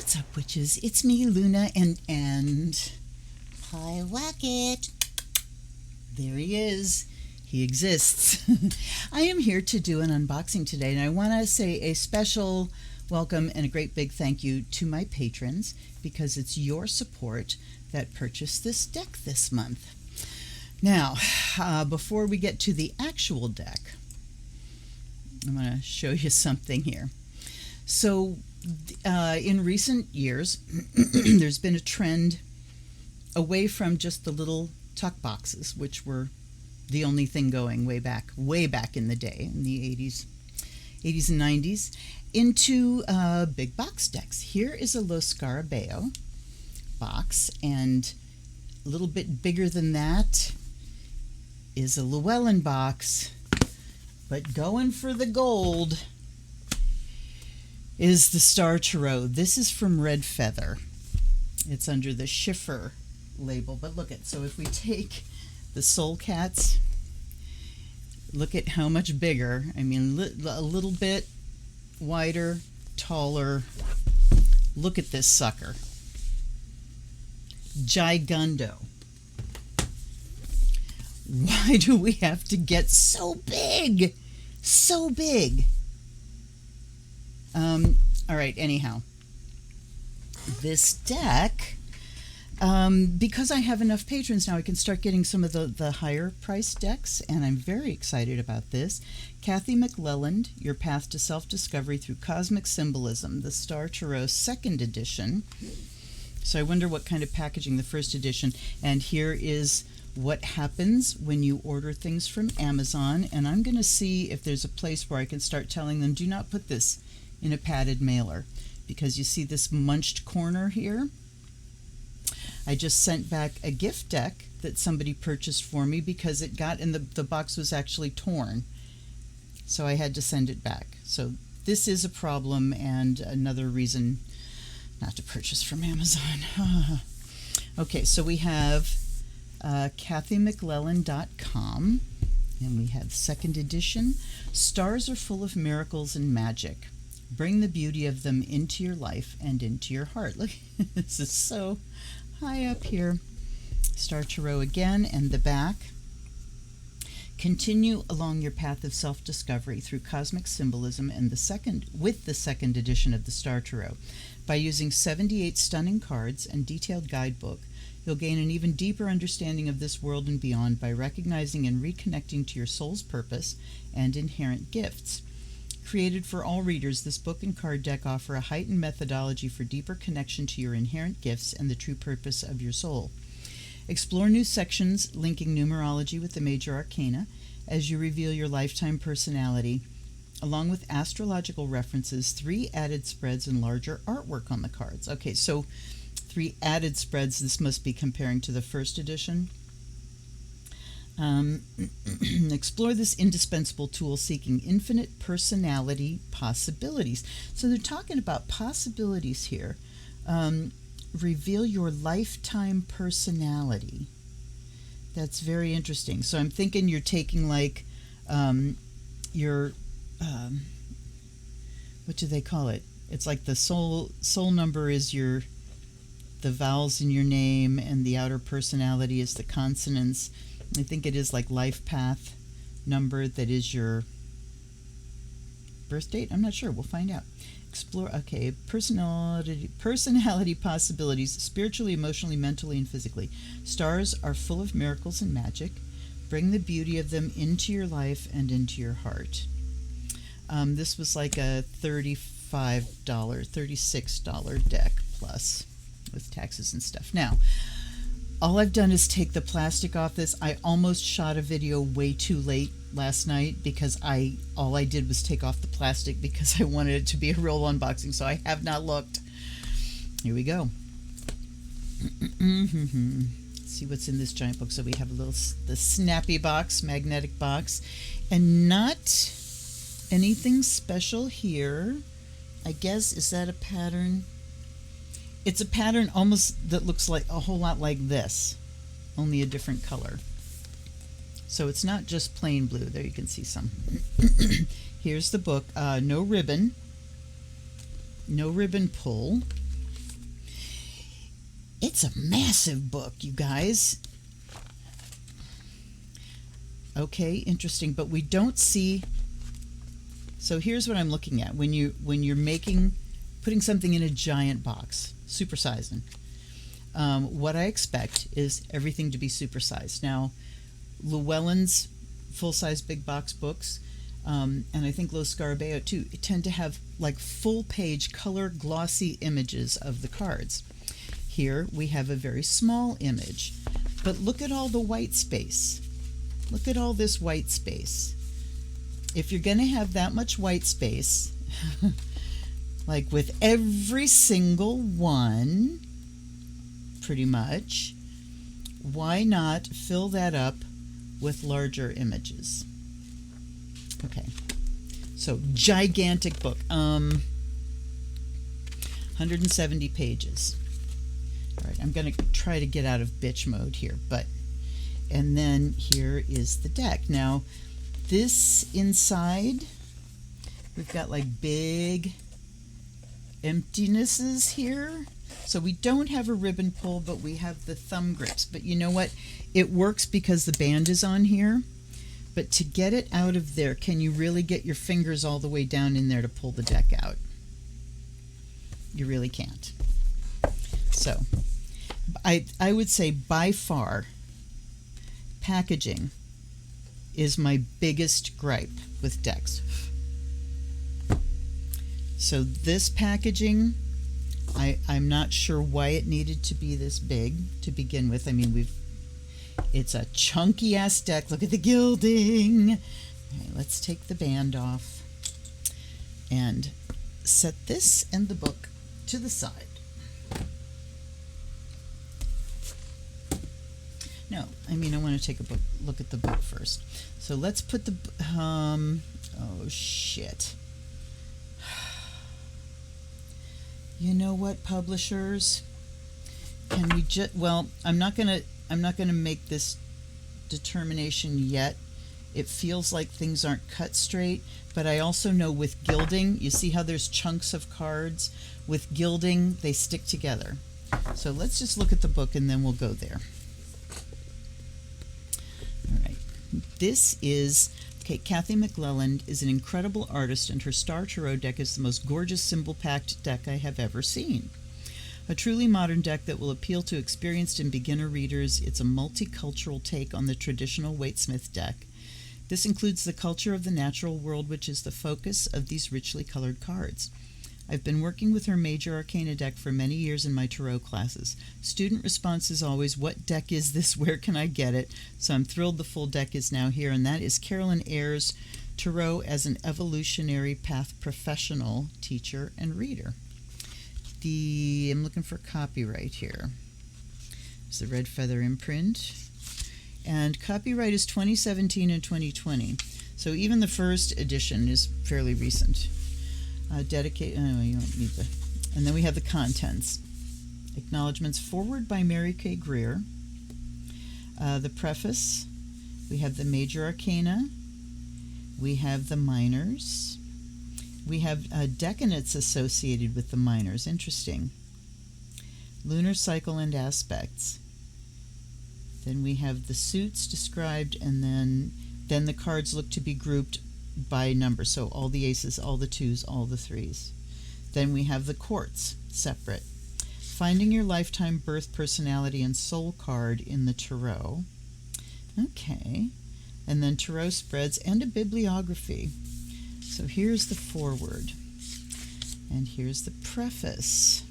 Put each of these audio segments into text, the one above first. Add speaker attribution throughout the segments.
Speaker 1: What's up, witches? It's me, Luna, and hi, Wacket. There he is. He exists. I am here to do an unboxing today, and I want to say a special welcome and a great big thank you to my patrons, because it's your support that purchased this deck this month. Now, before we get to the actual deck, I'm going to show you something here. So, in recent years, there's been a trend away from just the little tuck boxes, which were the only thing going way back in the day, in the 80s and 90s, into big box decks. Here is a Lo Scarabeo box, and a little bit bigger than that is a Llewellyn box, but going for the gold is the Star Tarot. This is from Red Feather. It's under the Schiffer label, but look at, so if we take the Soul Cats, look at how much bigger. I mean, a little bit wider, taller. Look at this sucker. Gigundo. Why do we have to get so big? So big. All right, anyhow, this deck, because I have enough patrons now, I can start getting some of the higher price decks, and I'm very excited about this. Kathy McLelland, Your Path to Self-Discovery Through Cosmic Symbolism, the Star Tarot 2nd edition. So I wonder what kind of packaging the 1st edition, and here is what happens when you order things from Amazon, and I'm going to see if there's a place where I can start telling them, do not put this in a padded mailer, because you see this munched corner here. I just sent back a gift deck that somebody purchased for me because it got in the box was actually torn, so I had to send it back. So this is a problem and another reason not to purchase from Amazon. Okay, so we have kathymclellan.com, and we have 2nd edition. Stars are full of miracles and magic. Bring the beauty of them into your life and into your heart. Look, this is so high up here. Star Tarot again, and the back. Continue along your path of self-discovery through cosmic symbolism and the 2nd edition of the Star Tarot. By using 78 stunning cards and detailed guidebook, you'll gain an even deeper understanding of this world and beyond by recognizing and reconnecting to your soul's purpose and inherent gifts. Created for all readers, this book and card deck offer a heightened methodology for deeper connection to your inherent gifts and the true purpose of your soul. Explore new sections linking numerology with the major arcana as you reveal your lifetime personality, along with astrological references, 3 added spreads, and larger artwork on the cards. Okay, so 3 added spreads. This must be comparing to the 1st edition. Explore this indispensable tool seeking infinite personality possibilities. So they're talking about possibilities here. Reveal your lifetime personality. That's very interesting. So I'm thinking you're taking like your what do they call it? It's like the soul number is the vowels in your name, and the outer personality is the consonants. I think it is like life path number that is your birth date. I'm not sure. We'll find out. Explore, okay, personality possibilities, spiritually, emotionally, mentally, and physically. Stars are full of miracles and magic. Bring the beauty of them into your life and into your heart. This was like a $36 deck plus with taxes and stuff. Now, all I've done is take the plastic off this. I almost shot a video way too late last night because all I did was take off the plastic because I wanted it to be a real unboxing, so I have not looked. Here we go. Let's see what's in this giant book. So we have the snappy box, magnetic box, and not anything special here. I guess, is that a pattern? It's a pattern almost that looks like a whole lot like this, only a different color. So it's not just plain blue. There you can see some. Here's the book. No ribbon pull. It's a massive book, you guys. Okay, interesting, but we don't see. So here's what I'm looking at when you're putting something in a giant box, supersizing. What I expect is everything to be supersized. Now, Llewellyn's full-size big box books, and I think Los Scarabeo too, tend to have like full-page color glossy images of the cards. Here we have a very small image, but look at all the white space. Look at all this white space. If you're going to have that much white space, like with every single one, pretty much, why not fill that up with larger images? Okay, so gigantic book, 170 pages. All right, I'm going to try to get out of bitch mode here, and then here is the deck. Now, this inside, we've got like big emptinesses here. So we don't have a ribbon pull, but we have the thumb grips. But you know what? It works because the band is on here. But to get it out of there, can you really get your fingers all the way down in there to pull the deck out? You really can't. So I would say by far, packaging is my biggest gripe with decks. So this packaging, I'm not sure why it needed to be this big to begin with. I mean, it's a chunky ass deck. Look at the gilding. All right, let's take the band off and set this and the book to the side. No, I mean, I want to take a look at the book first. So let's put the, oh shit. You know what, publishers? Can we just, well, I'm not gonna make this determination yet. It feels like things aren't cut straight, but I also know with gilding, you see how there's chunks of cards? With gilding, they stick together. So let's just look at the book and then we'll go there. All right, this is, okay, Kathy McClelland is an incredible artist, and her Star Tarot deck is the most gorgeous symbol-packed deck I have ever seen. A truly modern deck that will appeal to experienced and beginner readers. It's a multicultural take on the traditional Waite-Smith deck. This includes the culture of the natural world, which is the focus of these richly colored cards. I've been working with her Major Arcana deck for many years in my Tarot classes. Student response is always, what deck is this? Where can I get it? So I'm thrilled the full deck is now here, and that is Carolyn Ayers' Tarot as an Evolutionary Path Professional Teacher and Reader. I'm looking for copyright here. It's the Red Feather imprint. And copyright is 2017 and 2020. So even the first edition is fairly recent. Dedicate, anyway, you don't need the, and then we have the contents. Acknowledgements, forward by Mary K. Greer. The preface, we have the Major Arcana. We have the minors. We have decanates associated with the minors. Interesting. Lunar cycle and aspects. Then we have the suits described, and then the cards look to be grouped by number. So all the aces, all the twos, all the threes. Then we have the quartz separate. Finding your lifetime birth personality and soul card in the tarot. Okay. And then tarot spreads and a bibliography. So here's the foreword. And here's the preface.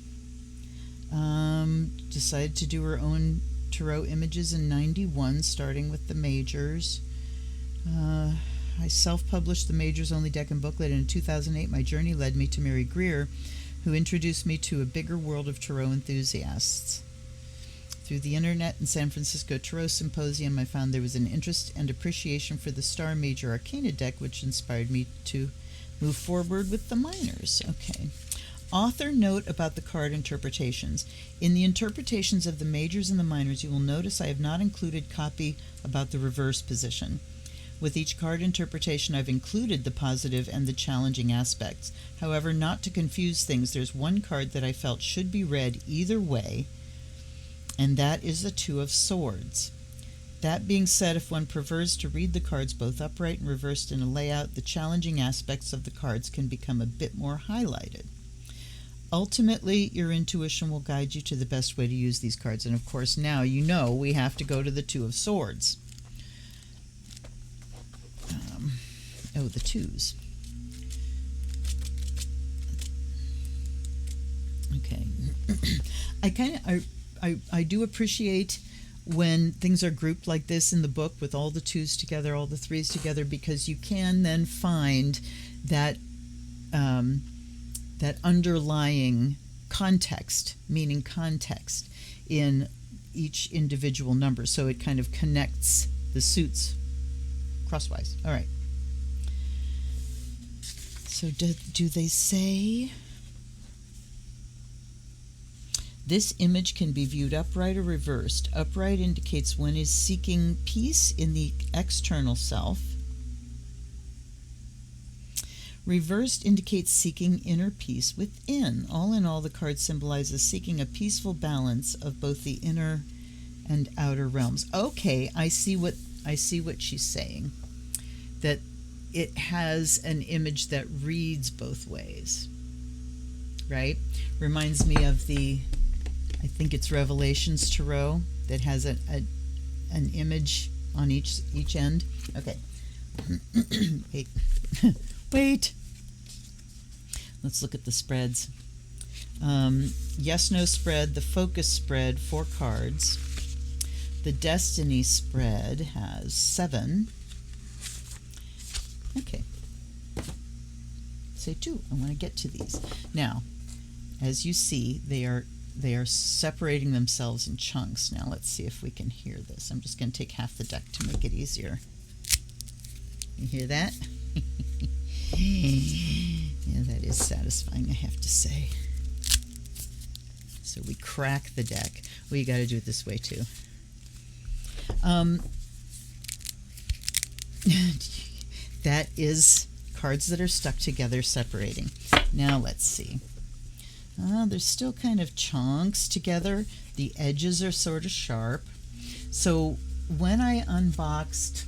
Speaker 1: Decided to do her own tarot images in '91, starting with the majors. I self-published the Majors Only Deck and Booklet, and in 2008 my journey led me to Mary Greer, who introduced me to a bigger world of tarot enthusiasts. Through the internet and San Francisco Tarot Symposium, I found there was an interest and appreciation for the Star Major Arcana deck, which inspired me to move forward with the minors. Okay. Author note about the card interpretations. In the interpretations of the majors and the minors, you will notice I have not included copy about the reverse position. With each card interpretation, I've included the positive and the challenging aspects. However, not to confuse things, there's one card that I felt should be read either way, and that is the Two of Swords. That being said, if one prefers to read the cards both upright and reversed in a layout, the challenging aspects of the cards can become a bit more highlighted. Ultimately, your intuition will guide you to the best way to use these cards. And of course, now you know we have to go to the Two of Swords. The twos. Okay. I do appreciate when things are grouped like this in the book with all the twos together, all the threes together, because you can then find that that underlying context, meaning context, in each individual number. So it kind of connects the suits crosswise. All right. So do they say... This image can be viewed upright or reversed. Upright indicates one is seeking peace in the external self. Reversed indicates seeking inner peace within. All in all, the card symbolizes seeking a peaceful balance of both the inner and outer realms. Okay, I see what she's saying. That it has an image that reads both ways. Right? Reminds me of the, I think it's Revelations Tarot, that has an image on each end. Okay. Wait. Wait. Let's look at the spreads. Yes, no spread, the focus spread, 4 cards. The destiny spread has 7. Okay. Say 2. I want to get to these. Now, as you see, they are separating themselves in chunks. Now let's see if we can hear this. I'm just going to take half the deck to make it easier. You hear that? Yeah, that is satisfying, I have to say. So we crack the deck. Well, you got to do it this way too. That is cards that are stuck together, separating. Now let's see. There's still kind of chunks together. The edges are sort of sharp. So when I unboxed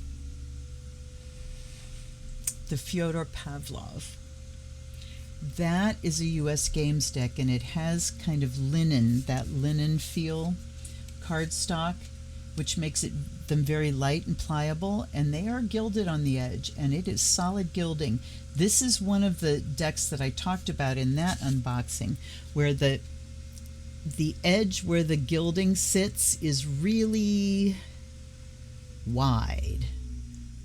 Speaker 1: the Fyodor Pavlov, that is a US Games deck, and it has kind of linen, that linen feel cardstock, which makes them very light and pliable, and they are gilded on the edge, and it is solid gilding. This is one of the decks that I talked about in that unboxing, where the edge where the gilding sits is really wide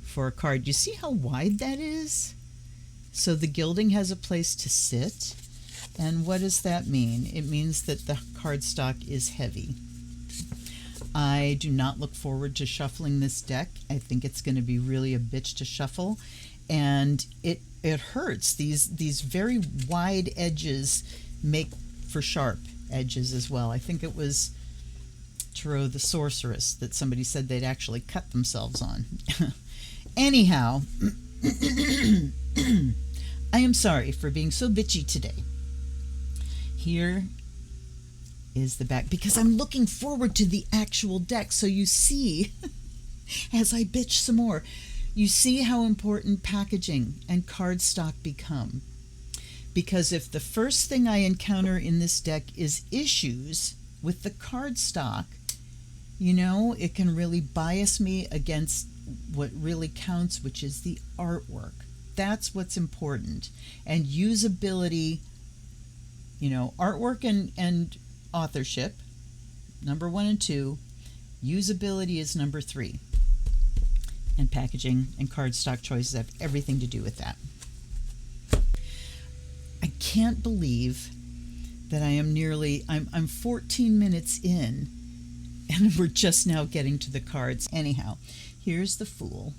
Speaker 1: for a card. You see how wide that is? So the gilding has a place to sit. And what does that mean? It means that the cardstock is heavy. I do not look forward to shuffling this deck. I think it's going to be really a bitch to shuffle. And it hurts. These very wide edges make for sharp edges as well. I think it was Tarot the Sorceress that somebody said they'd actually cut themselves on. Anyhow, I am sorry for being so bitchy today. Here is the back, because I'm looking forward to the actual deck. So you see, as I bitch some more, you see how important packaging and cardstock become. Because if the first thing I encounter in this deck is issues with the cardstock, you know, it can really bias me against what really counts, which is the artwork. That's what's important. And usability, you know, artwork and authorship, number 1 and 2. Usability is number 3. And packaging and cardstock choices have everything to do with that. I can't believe that I'm 14 minutes in, and we're just now getting to the cards. Anyhow, here's the Fool.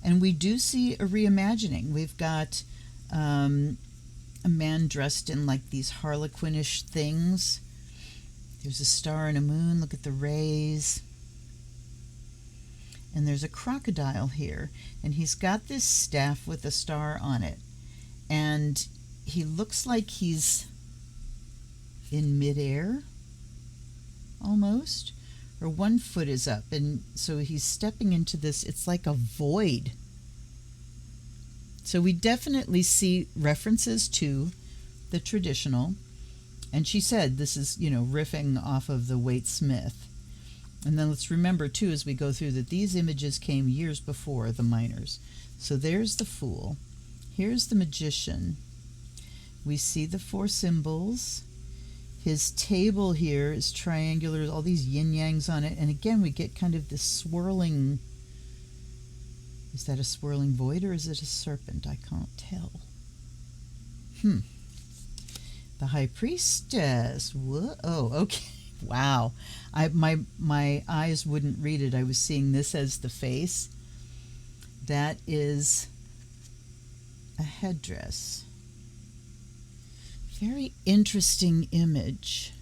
Speaker 1: And we do see a reimagining. We've got a man dressed in like these harlequinish things. There's a star and a moon. Look at the rays. And there's a crocodile here. And he's got this staff with a star on it. And he looks like he's in midair. almost, or 1 foot is up, and so he's stepping into this, it's like a void. So we definitely see references to the traditional, and she said this is, riffing off of the Waite Smith. And then let's remember too, as we go through, that these images came years before the minors. So there's the Fool, here's the Magician, we see the 4 symbols. His table here is triangular, all these yin-yangs on it. And again, we get kind of this swirling. Is that a swirling void or is it a serpent? I can't tell. The High Priestess. Whoa, okay. Wow. My eyes wouldn't read it. I was seeing this as the face. That is a headdress. Very interesting image.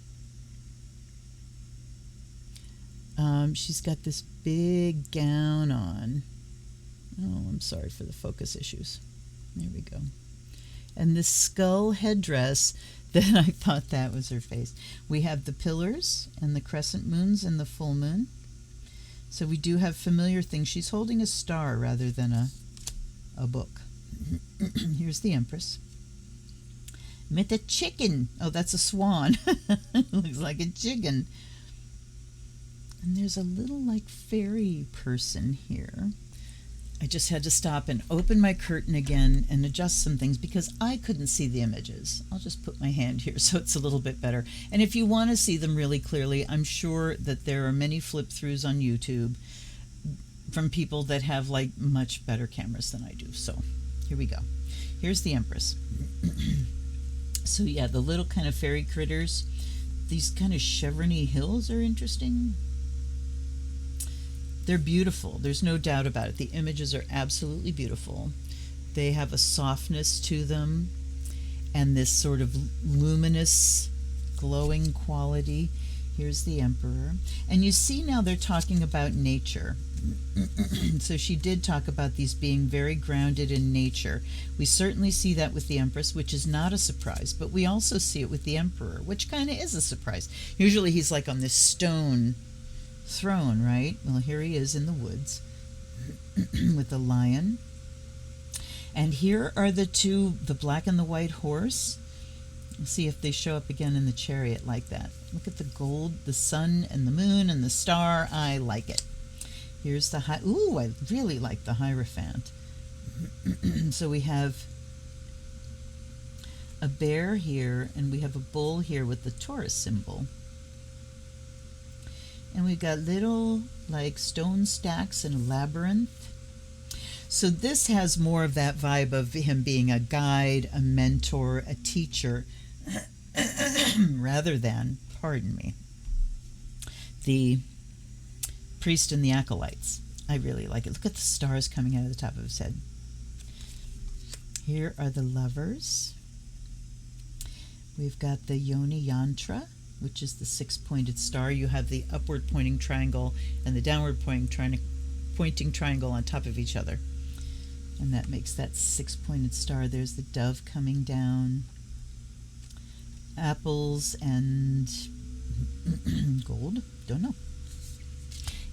Speaker 1: She's got this big gown on. Oh, I'm sorry for the focus issues. There we go. And this skull headdress, then I thought that was her face. We have the pillars and the crescent moons and the full moon. So we do have familiar things. She's holding a star rather than a book. Here's the Empress. Met a chicken. Oh, that's a swan. Looks like a chicken. And there's a little like fairy person here. I just had to stop and open my curtain again and adjust some things because I couldn't see the images. I'll just put my hand here so it's a little bit better. And if you want to see them really clearly, I'm sure that there are many flip throughs on YouTube from people that have like much better cameras than I do. So here we go. Here's the Empress. So yeah, the little kind of fairy critters, these kind of chevrony hills are interesting. They're beautiful. There's no doubt about it. The images are absolutely beautiful. They have a softness to them and this sort of luminous, glowing quality. Here's the Emperor. And you see now they're talking about nature. So she did talk about these being very grounded in nature. We certainly see that with the Empress, which is not a surprise, but we also see it with the Emperor, which kind of is a surprise. Usually he's like on this stone throne, right? Well, here he is in the woods with the lion. And here are the two, the black and the white horse. Let's see if they show up again in the chariot like that. Look at the gold, the sun and the moon and the star. I like it. Here's the high. Ooh, I really like the Hierophant. So we have a bear here, and we have a bull here with the Taurus symbol. And we've got little like stone stacks in a labyrinth. So this has more of that vibe of him being a guide, a mentor, a teacher, rather than, pardon me, the priest and the acolytes. I really like it. Look at the stars coming out of the top of his head. Here are the lovers. We've got the Yoni Yantra, which is the 6-pointed star. You have the upward pointing triangle and the downward pointing triangle on top of each other. And that makes that 6-pointed star. There's the dove coming down. Apples and gold. Don't know.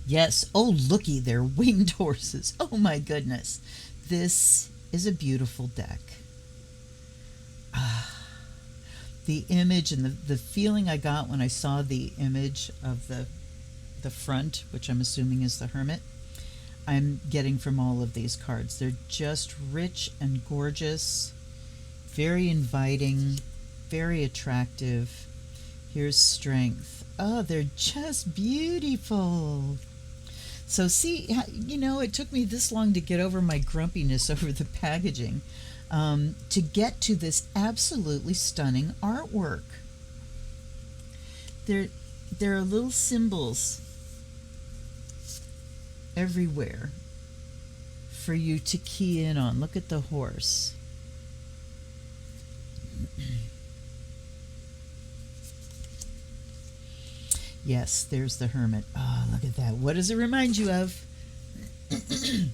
Speaker 1: Yes. Oh, looky, they're winged horses. Oh, my goodness. This is a beautiful deck. The image and the feeling I got when I saw the image of the front, which I'm assuming is the Hermit, I'm getting from all of these cards. They're just rich and gorgeous, very inviting, very attractive. Here's Strength. Oh, they're just beautiful. So see, you know, it took me this long to get over my grumpiness over the packaging to get to this absolutely stunning artwork. There are little symbols everywhere for you to key in on. Look at the horse. Yes, there's the Hermit. Oh, look at that. What does it remind you of? It's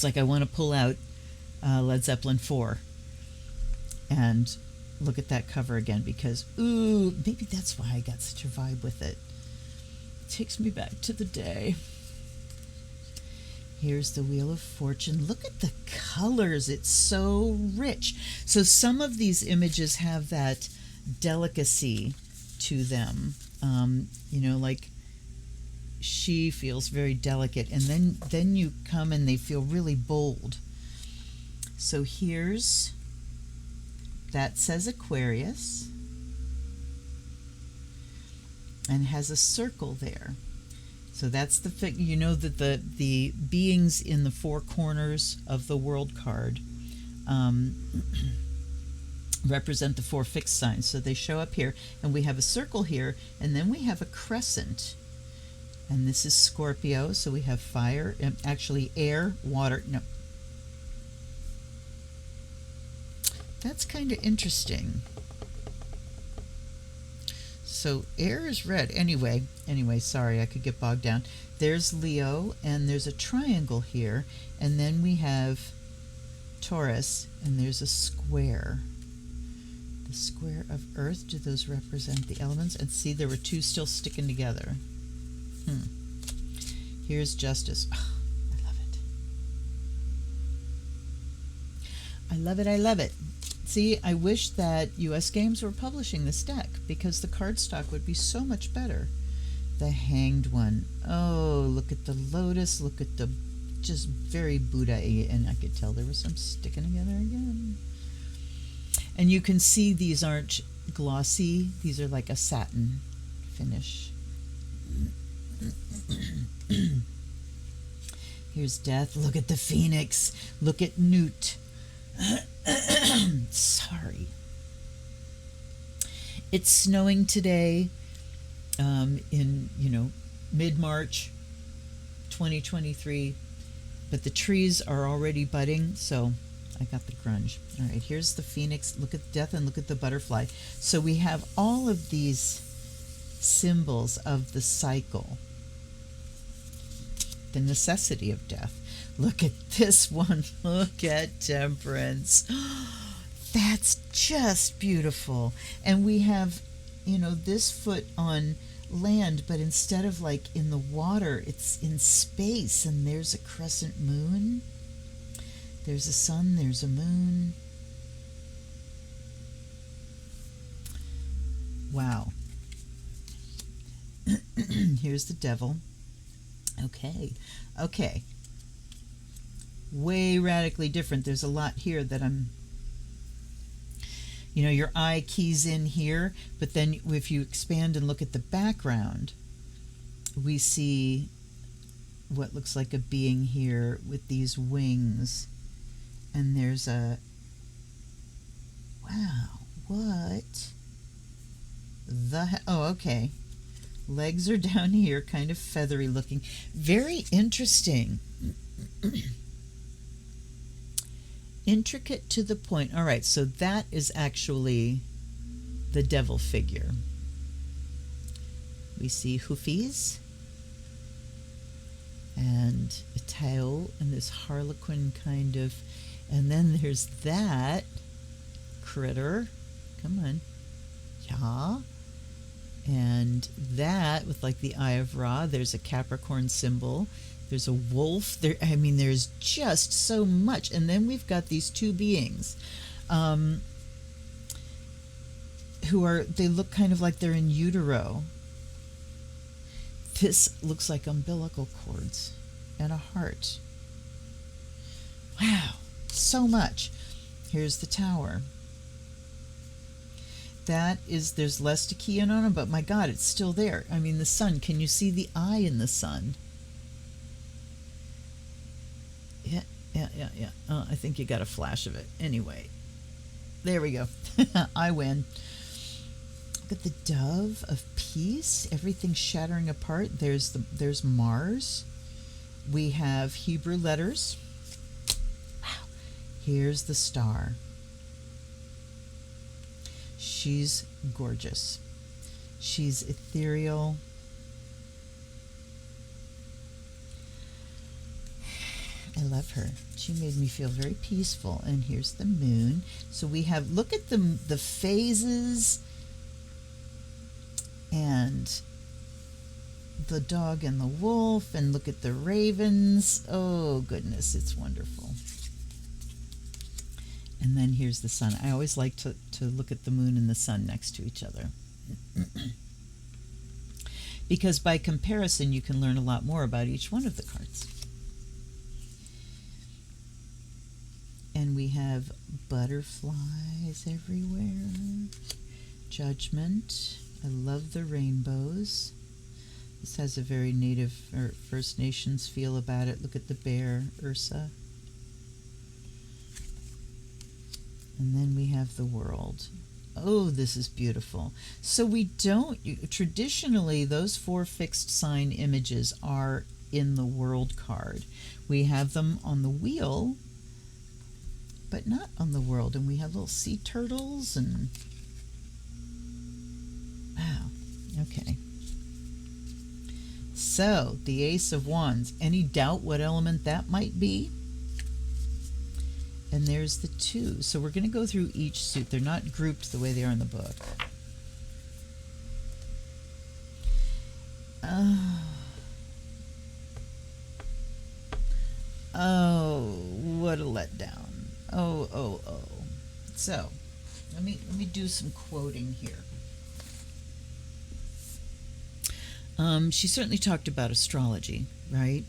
Speaker 1: like I want to pull out Led Zeppelin 4 and look at that cover again because, ooh, maybe that's why I got such a vibe with it. It takes me back to the day. Here's the Wheel of Fortune. Look at the colors. It's so rich. So some of these images have that delicacy to them. You know, like she feels very delicate. And then you come and they feel really bold. So here's, that says Aquarius. And has a circle there. So that's the you know that the beings in the four corners of the world card represent the four fixed signs. So they show up here, and we have a circle here, and then we have a crescent. And this is Scorpio, so we have fire, actually air, water. No, that's kind of interesting. So air is red. Anyway, sorry, I could get bogged down. There's Leo, and there's a triangle here, and then we have Taurus, and there's a square. The square of Earth, do those represent the elements? And see, there were two still sticking together. Here's Justice. Oh, I love it. I love it, I love it. See, I wish that US Games were publishing this deck because the cardstock would be so much better. The Hanged One. Oh, look at the lotus. Look at the just very Buddha-y. And I could tell there was some sticking together again. And you can see these aren't glossy. These are like a satin finish. Here's Death. Look at the Phoenix. Look at Newt. Sorry. It's snowing today in, mid-March 2023, but the trees are already budding, so I got the grunge. All right, here's the Phoenix. Look at Death and look at the butterfly. So we have all of these symbols of the cycle, the necessity of death. Look at this one. Look at Temperance. That's just beautiful. And we have, this foot on land, but instead of like in the water, it's in space. And there's a crescent moon. There's a sun. There's a moon. Wow. Here's the Devil. Okay. Way radically different. There's a lot here that your eye keys in here, but then if you expand and look at the background, we see what looks like a being here with these wings, and there's a, wow, what the, oh, okay, legs are down here, kind of feathery looking, very interesting. Intricate to the point. All right, so that is actually the devil figure. We see hoofies and a tail and this harlequin kind of, and then there's that critter. Come on. Yeah. And that with like the Eye of Ra, there's a Capricorn symbol. There's a wolf. There's just so much. And then we've got these two beings they look kind of like they're in utero. This looks like umbilical cords and a heart. Wow, so much. Here's the Tower. There's less to key in on them, but my God, it's still there. The sun. Can you see the eye in the sun? Yeah. I think you got a flash of it. Anyway, there we go. I win. Look at the Dove of Peace. Everything shattering apart. There's Mars. We have Hebrew letters. Wow. Here's the Star. She's gorgeous. She's ethereal. I love her. She made me feel very peaceful. And here's the moon. So we have, look at the phases and the dog and the wolf, and look at the ravens. Oh goodness, it's wonderful. And then here's the sun. I always like to look at the moon and the sun next to each other. Because by comparison, you can learn a lot more about each one of the cards. And we have butterflies everywhere. Judgment. I love the rainbows. This has a very native or First Nations feel about it. Look at the bear, Ursa. And then we have the world. Oh, this is beautiful. So we don't, traditionally, those 4 fixed sign images are in the world card. We have them on the wheel, but not on the world. And we have little sea turtles and, wow, okay. So, the Ace of Wands. Any doubt what element that might be? And there's the 2. So we're going to go through each suit. They're not grouped the way they are in the book. Oh, what a letdown. Oh. So, let me do some quoting here. She certainly talked about astrology, right?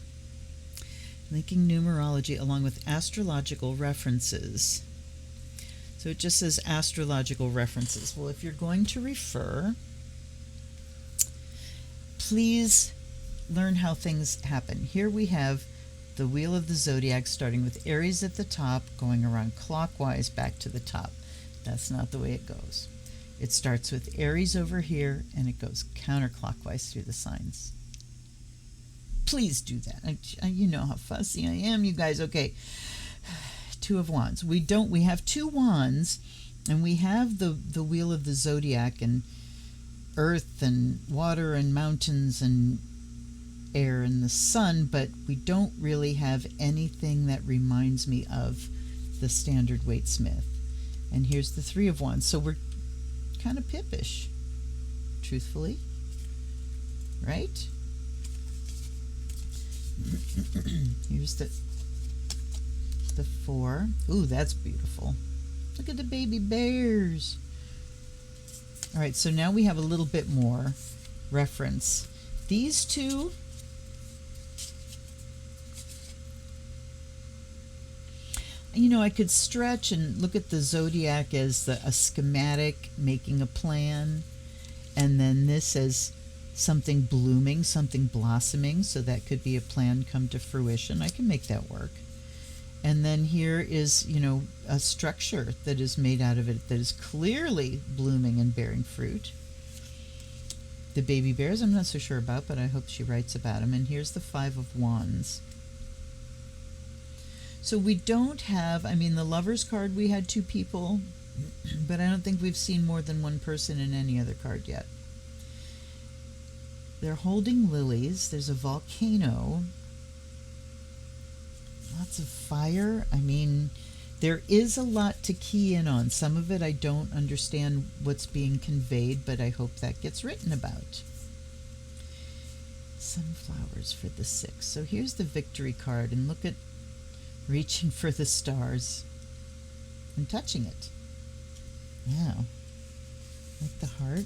Speaker 1: Linking numerology along with astrological references. So it just says astrological references. Well, if you're going to refer, please learn how things happen. Here we have the Wheel of the Zodiac starting with Aries at the top, going around clockwise back to the top. That's not the way it goes. It starts with Aries over here, and it goes counterclockwise through the signs. Please do that. You know how fussy I am, you guys. Okay, 2 of Wands. We have 2 wands, and we have the Wheel of the Zodiac and earth and water and mountains and air and the sun, but we don't really have anything that reminds me of the standard Waite Smith. And here's the 3 of Wands. So we're kind of pippish, truthfully, right? Here's the 4. Ooh, that's beautiful. Look at the baby bears. All right, so now we have a little bit more reference. These 2, you know, I could stretch and look at the zodiac as a schematic, making a plan, and then this as something blooming, something blossoming, so that could be a plan come to fruition. I can make that work. And then here is, you know, a structure that is made out of it that is clearly blooming and bearing fruit. The baby bears, I'm not so sure about, but I hope she writes about them. And here's the 5 of Wands. So we don't have, I mean, the Lover's card, we had 2 people, but I don't think we've seen more than 1 person in any other card yet. They're holding lilies. There's a volcano. Lots of fire. I mean, there is a lot to key in on. Some of it I don't understand what's being conveyed, but I hope that gets written about. Sunflowers for the 6. So here's the victory card, and look at reaching for the stars and touching it. Wow. Like the heart.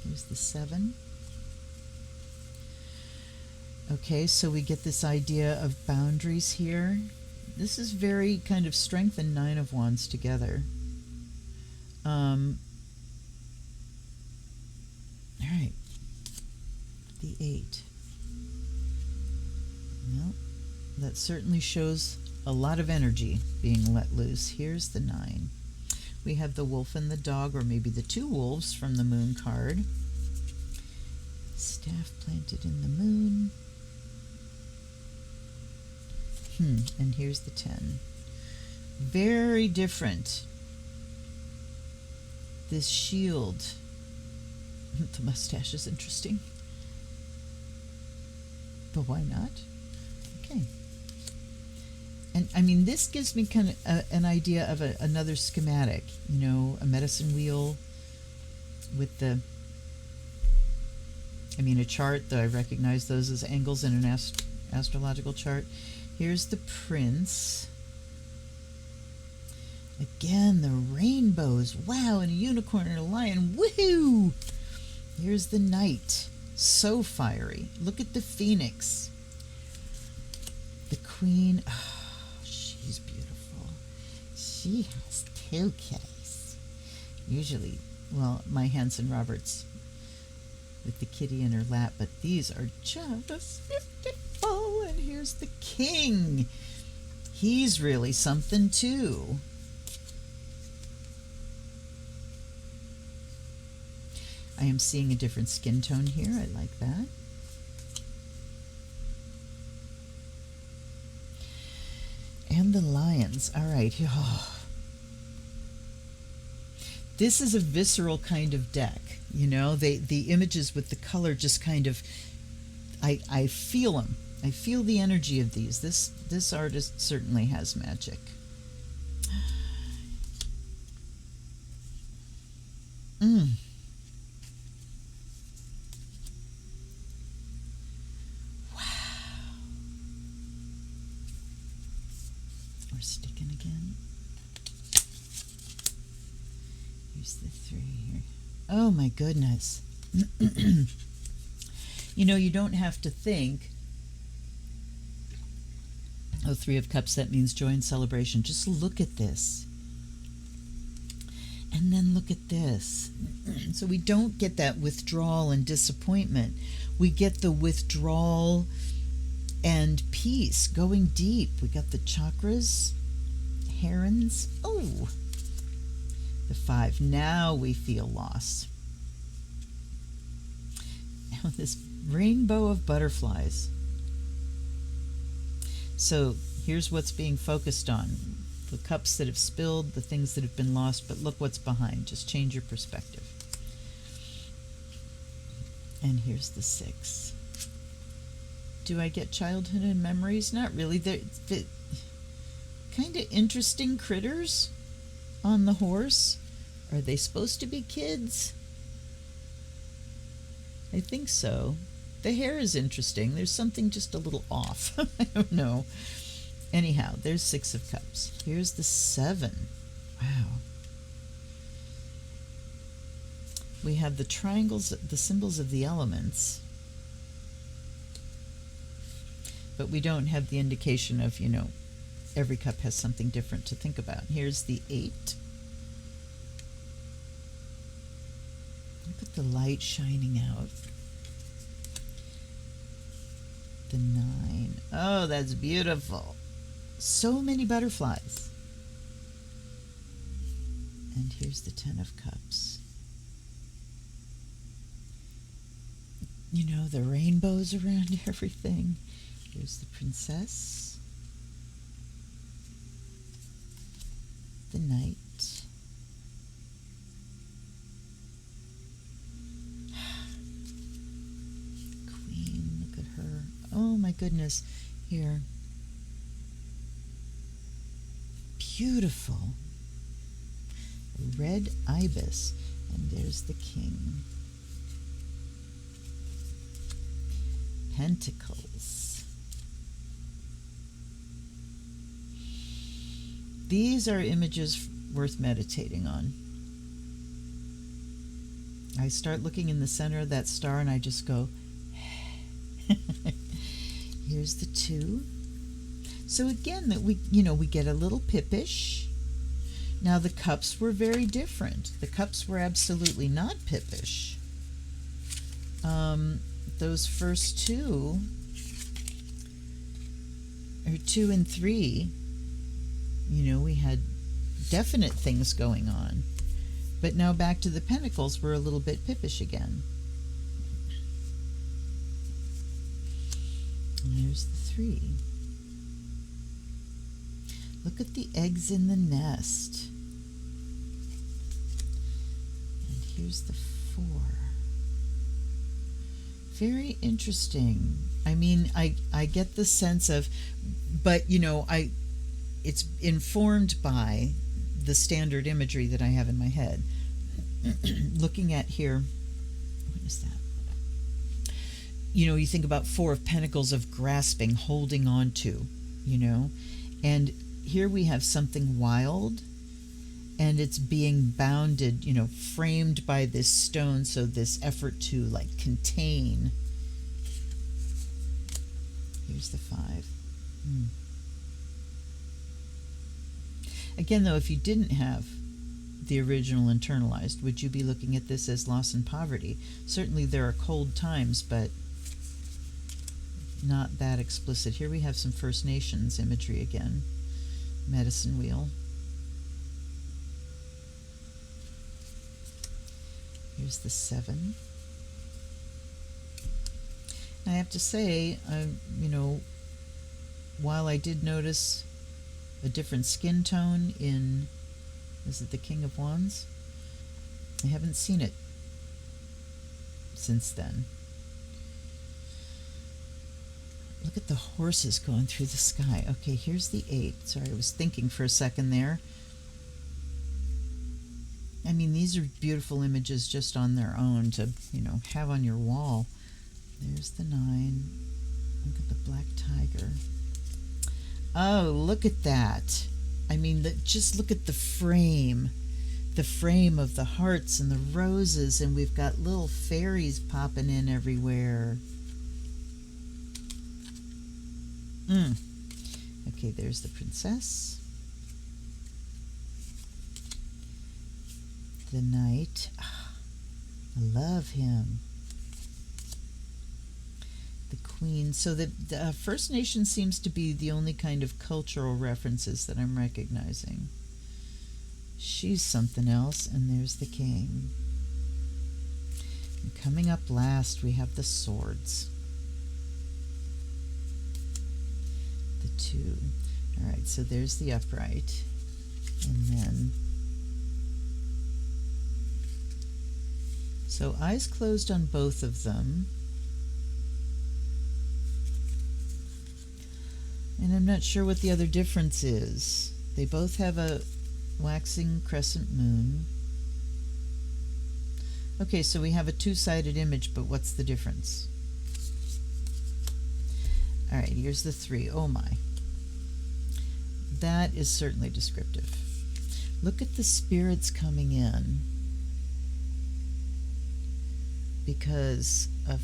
Speaker 1: Here's the 7. Okay, so we get this idea of boundaries here. This is very kind of Strength and 9 of Wands together. All right. The 8. Well, that certainly shows a lot of energy being let loose. Here's the 9. We have the wolf and the dog, or maybe the 2 wolves from the moon card. Staff planted in the moon. And here's the 10. Very different. This shield. The mustache is interesting. But why not? Okay. And I mean, this gives me kind of an idea of another schematic, a medicine wheel with a chart, though I recognize those as angles in an astrological chart. Here's the prince. Again, the rainbows. Wow, and a unicorn and a lion. Woohoo! Here's the knight. So fiery. Look at the phoenix. The queen. Oh, she's beautiful. She has 2 kitties. Usually, well, my Hanson Roberts with the kitty in her lap, but these are just beautiful. And here's the king. He's really something too. I am seeing a different skin tone here. I like that. And the lions. All right. Oh. This is a visceral kind of deck. The images with the color just kind of, I feel them. I feel the energy of these. This artist certainly has magic. We're sticking again. Here's the 3 here. Oh my goodness. You don't have to think, oh, 3 of Cups, that means joy and celebration. Just look at this. And then look at this. So we don't get that withdrawal and disappointment. We get the withdrawal and peace, going deep. We got the chakras, herons. Oh, the 5. Now we feel loss. Now this rainbow of butterflies. So here's what's being focused on. The cups that have spilled, the things that have been lost, but look what's behind. Just change your perspective. And here's the 6. Do I get childhood and memories? Not really. They're kind of interesting critters on the horse. Are they supposed to be kids? I think so. The hair is interesting. There's something just a little off. I don't know. Anyhow, there's 6 of Cups. Here's the 7. Wow. We have the triangles, the symbols of the elements. But we don't have the indication of, every cup has something different to think about. Here's the 8. Look at the light shining out. The 9. Oh, that's beautiful. So many butterflies. And here's the 10 of Cups. The rainbows around everything. Here's the princess. The knight. Queen, look at her. Oh my goodness. Here. Beautiful. Red ibis. And there's the king. Pentacles. These are images worth meditating on. I start looking in the center of that star and I just go, here's the 2. So again, that we get a little pippish. Now the cups were very different. The cups were absolutely not pippish. Those first 2, or 2 and 3, we had definite things going on. But now back to the Pentacles, we're a little bit pippish again. And here's the 3. Look at the eggs in the nest. And here's the 4. Very interesting. I mean, I get the sense of, but it's informed by the standard imagery that I have in my head. Looking at here, what is that? You think about Four of Pentacles, of grasping, holding on to, and here we have something wild, and it's being bounded, framed by this stone, so this effort to like contain. Here's the 5. Again, though, if you didn't have the original internalized, would you be looking at this as loss and poverty? Certainly there are cold times, but not that explicit. Here we have some First Nations imagery again. Medicine wheel. Here's the 7. I have to say, while I did notice a different skin tone in, is it the King of Wands? I haven't seen it since then. Look at the horses going through the sky. Okay, here's the 8. Sorry, I was thinking for a second there. I mean, these are beautiful images just on their own to, have on your wall. There's the 9. Look at the black tiger. Oh, look at that. I mean, just look at the frame of the hearts and the roses, and we've got little fairies popping in everywhere. Okay, there's the princess. The knight. I love him. The queen. So the First Nation seems to be the only kind of cultural references that I'm recognizing. She's something else. And there's the king. And coming up last, we have the swords. The 2. All right, so there's the upright. And then... So eyes closed on both of them. And I'm not sure what the other difference is. They both have a waxing crescent moon. Okay, so we have a two-sided image, but what's the difference? All right, here's the 3. Oh my. That is certainly descriptive. Look at the spirits coming in. Because of...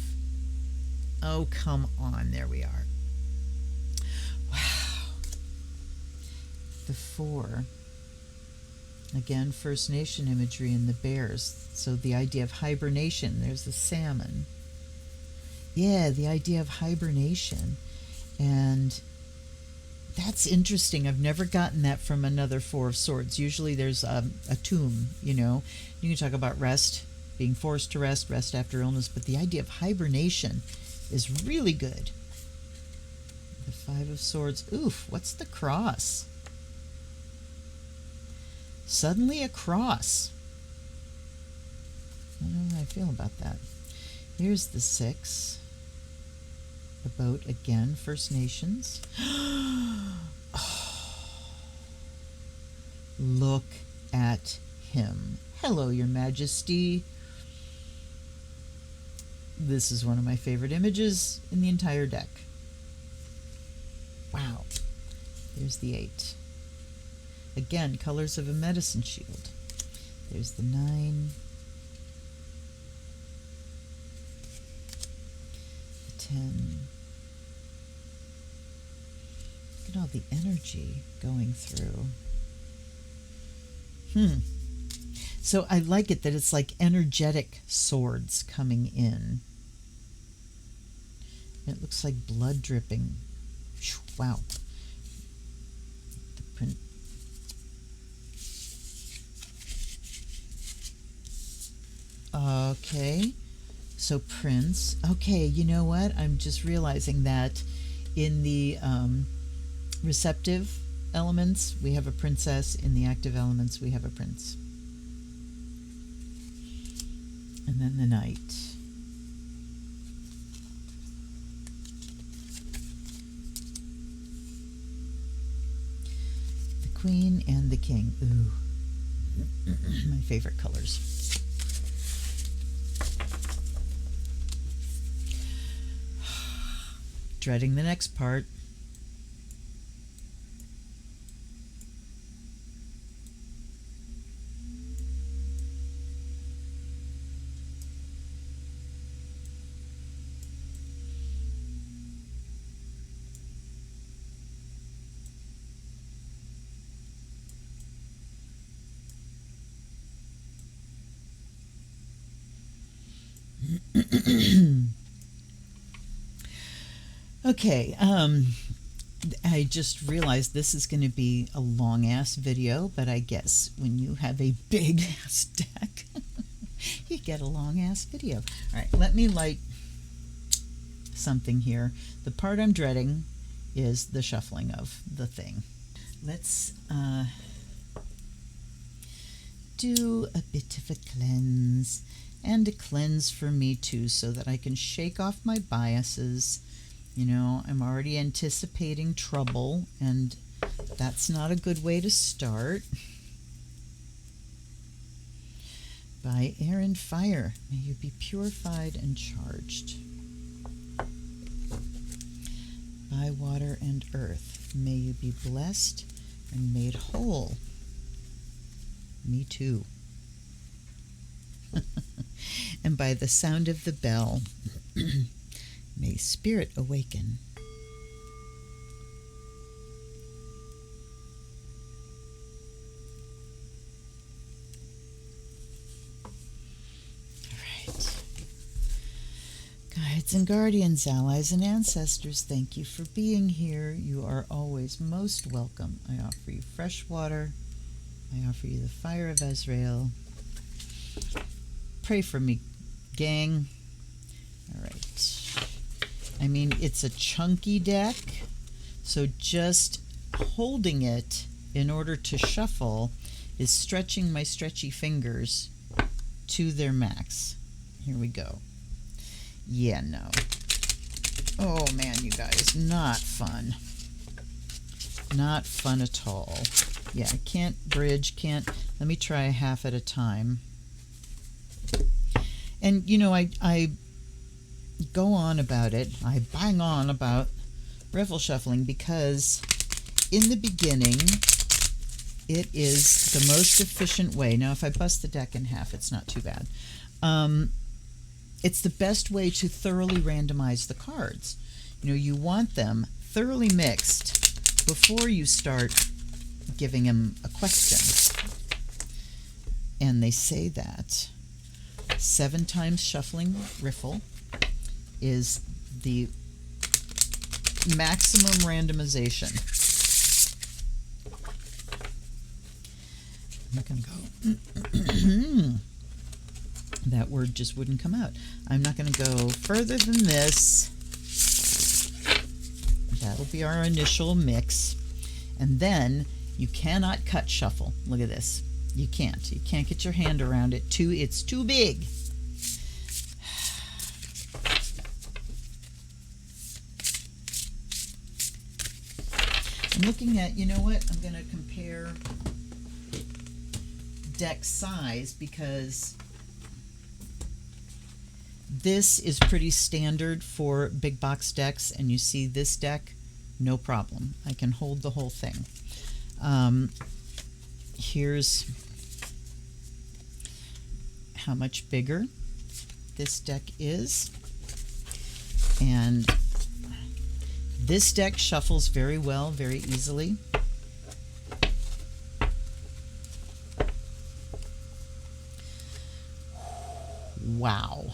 Speaker 1: Oh, come on. There we are. Wow. The 4. Again, First Nation imagery in the bears. So the idea of hibernation. There's the salmon. Yeah, the idea of hibernation. And that's interesting. I've never gotten that from another 4 of Swords. Usually there's a tomb, You can talk about rest, being forced to rest, rest after illness, but the idea of hibernation is really good. The 5 of Swords. Oof, what's the cross? Suddenly a cross. I don't know how I feel about that. Here's the 6. The boat again, First Nations. Oh, look at him. Hello, Your Majesty. This is one of my favorite images in the entire deck. Wow. There's the 8. Again, colors of a medicine shield. There's the 9. The 10. Look at all the energy going through. So I like it that it's like energetic swords coming in. It looks like blood dripping. Wow. The print. Okay. So Prince. Okay, you know what? I'm just realizing that in the receptive elements, we have a princess. In the active elements, we have a prince. And then the knight. Queen and the King. Ooh, my favorite colors. Dreading the next part. Okay, I just realized this is going to be a long ass video, but I guess when you have a big ass deck, you get a long ass video. All right, let me light something here. The part I'm dreading is the shuffling of the thing. Let's do a bit of a cleanse, and a cleanse for me too, so that I can shake off my biases. You know, I'm already anticipating trouble, and that's not a good way to start. By air and fire, may you be purified and charged. By water and earth, may you be blessed and made whole. Me too. And by the sound of the bell, may spirit awaken. All right. Guides and guardians, allies and ancestors, thank you for being here. You are always most welcome. I offer you fresh water. I offer you the fire of Azrael. Pray for me, gang. All right. I mean, it's a chunky deck, so just holding it in order to shuffle is stretching my stretchy fingers to their max. Here we go. Yeah, no. Oh man, you guys, not fun. Not fun at all. Yeah, I can't bridge, can't. Let me try a half at a time. And you know, I go on about it, I bang on about riffle shuffling because in the beginning it is the most efficient way. Now if I bust the deck in half, it's not too bad. It's the best way to thoroughly randomize the cards. You know, you want them thoroughly mixed before you start giving them a question. And they say that 7 times shuffling riffle is the maximum randomization. I'm not going to go. That word just wouldn't come out. I'm not going to go further than this. That'll be our initial mix. And then you cannot cut shuffle. Look at this. You can't. You can't get your hand around it. It's too big. I'm looking at, you know what? I'm going to compare deck size because this is pretty standard for big box decks, and you see this deck, no problem. I can hold the whole thing. Here's how much bigger this deck is, and this deck shuffles very well, very easily. Wow.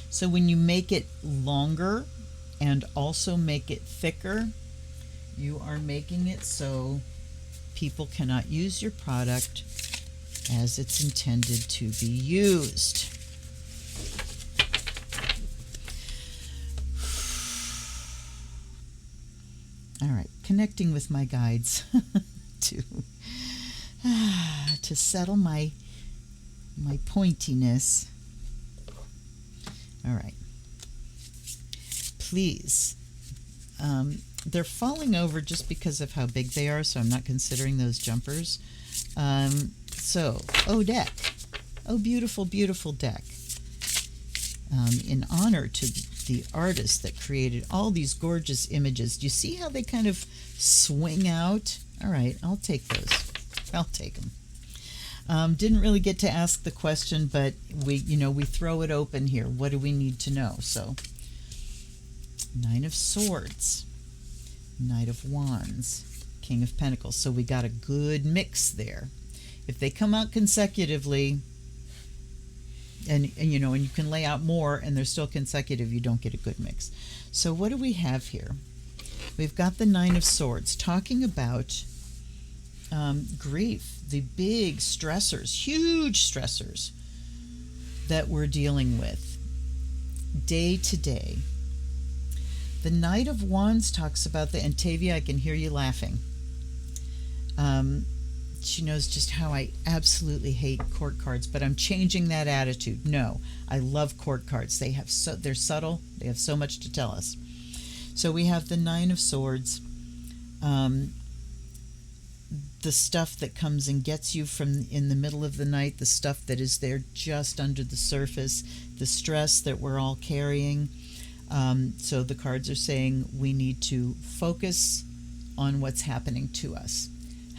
Speaker 1: So when you make it longer and also make it thicker, you are making it so people cannot use your product as it's intended to be used. All right, connecting with my guides to settle my pointiness. All right. Please, they're falling over just because of how big they are, so I'm not considering those jumpers. Oh, deck. Oh, beautiful, beautiful deck. In honor to the artist that created all these gorgeous images. Do you see how they kind of swing out? All right, I'll take those. I'll take them. Didn't really get to ask the question, but we throw it open here. What do we need to know? So, Nine of Swords, Knight of Wands, King of Pentacles. So we got a good mix there. If they come out consecutively, and you can lay out more and they're still consecutive, you don't get a good mix. So what do we have here? We've got the Nine of Swords talking about grief, the big stressors, huge stressors that we're dealing with day to day. The Knight of Wands talks about the, and Tavia, I can hear you laughing. She knows just how I absolutely hate court cards, but I'm changing that attitude. No, I love court cards. They're subtle. They have so much to tell us. So we have the Nine of Swords, the stuff that comes and gets you from in the middle of the night, the stuff that is there just under the surface, the stress that we're all carrying. So the cards are saying we need to focus on what's happening to us,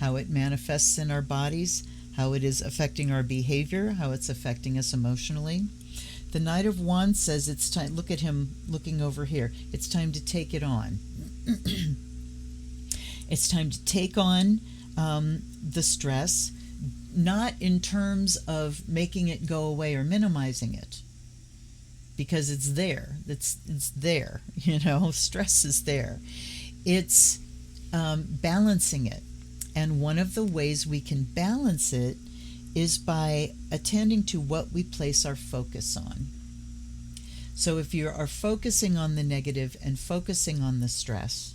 Speaker 1: how it manifests in our bodies, how it is affecting our behavior, how it's affecting us emotionally. The Knight of Wands says it's time, look at him looking over here, it's time to take it on. It's time to take on the stress, not in terms of making it go away or minimizing it, because it's there. It's there, stress is there. It's balancing it. And one of the ways we can balance it is by attending to what we place our focus on. So if you are focusing on the negative and focusing on the stress,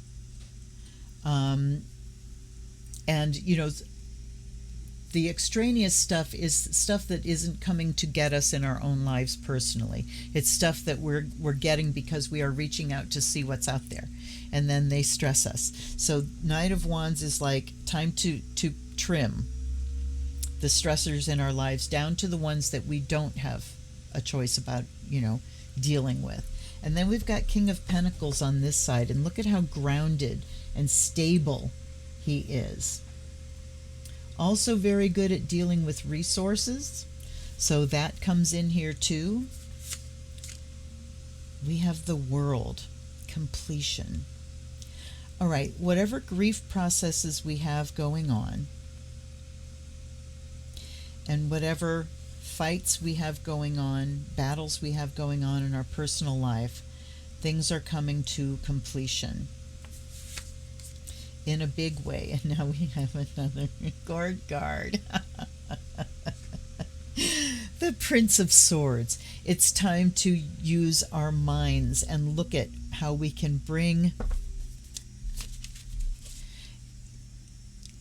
Speaker 1: the extraneous stuff is stuff that isn't coming to get us in our own lives personally. It's stuff that we're getting because we are reaching out to see what's out there, and then they stress us. So Knight of Wands is like time to trim the stressors in our lives down to the ones that we don't have a choice about, dealing with. And then we've got King of Pentacles on this side, and look at how grounded and stable he is. Also very good at dealing with resources, so that comes in here too. We have the World, completion. All right, whatever grief processes we have going on, and whatever fights we have going on, battles we have going on in our personal life, things are coming to completion in a big way. And now we have another gourd card. The Prince of Swords. It's time to use our minds and look at how we can bring...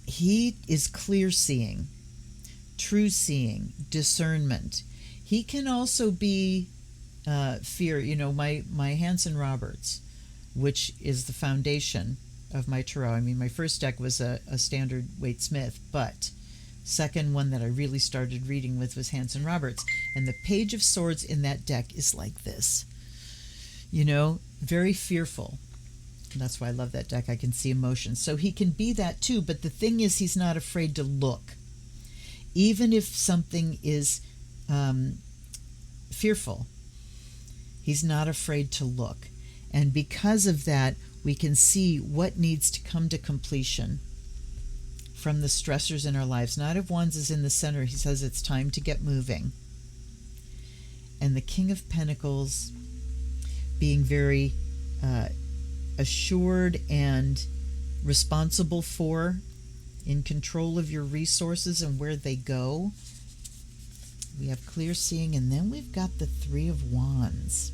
Speaker 1: He is clear seeing, true seeing, discernment. He can also be fear. My Hanson Roberts, which is the foundation of my tarot. I mean, my first deck was a standard Waite Smith, but second one that I really started reading with was Hanson Roberts. And the Page of Swords in that deck is like this, very fearful. And that's why I love that deck. I can see emotions. So he can be that too, but the thing is, he's not afraid to look. Even if something is fearful, he's not afraid to look. And because of that, we can see what needs to come to completion from the stressors in our lives. Knight of Wands is in the center. He says it's time to get moving. And the King of Pentacles being very assured and responsible for, in control of your resources and where they go. We have clear seeing, and then we've got the Three of Wands.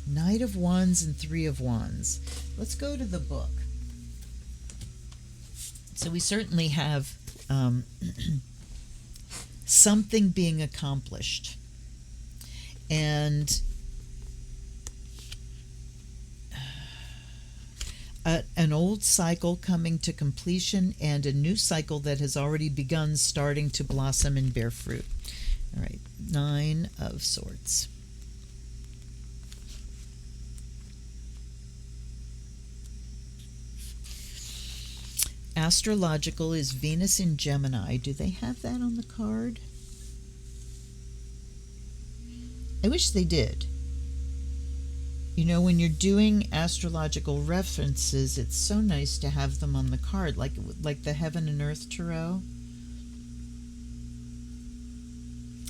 Speaker 1: Knight of Wands and Three of Wands. Let's go to the book. So we certainly have something being accomplished. And an old cycle coming to completion and a new cycle that has already begun starting to blossom and bear fruit. All right, Nine of Swords. Astrological is Venus in Gemini. Do they have that on the card? I wish they did. You know, when you're doing astrological references, it's so nice to have them on the card, like the Heaven and Earth Tarot.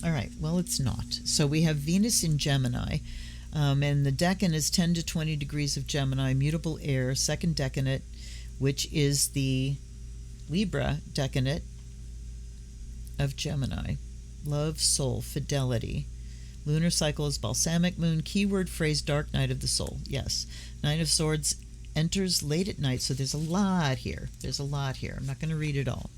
Speaker 1: All right, well, it's not. So we have Venus in Gemini, and the decan is 10 to 20 degrees of Gemini, mutable air, second decanate, which is the Libra decanate of Gemini. Love, soul, fidelity. Lunar cycle is balsamic moon. Keyword phrase, dark night of the soul. Yes. Nine of Swords enters late at night, so there's a lot here. There's a lot here. I'm not going to read it all.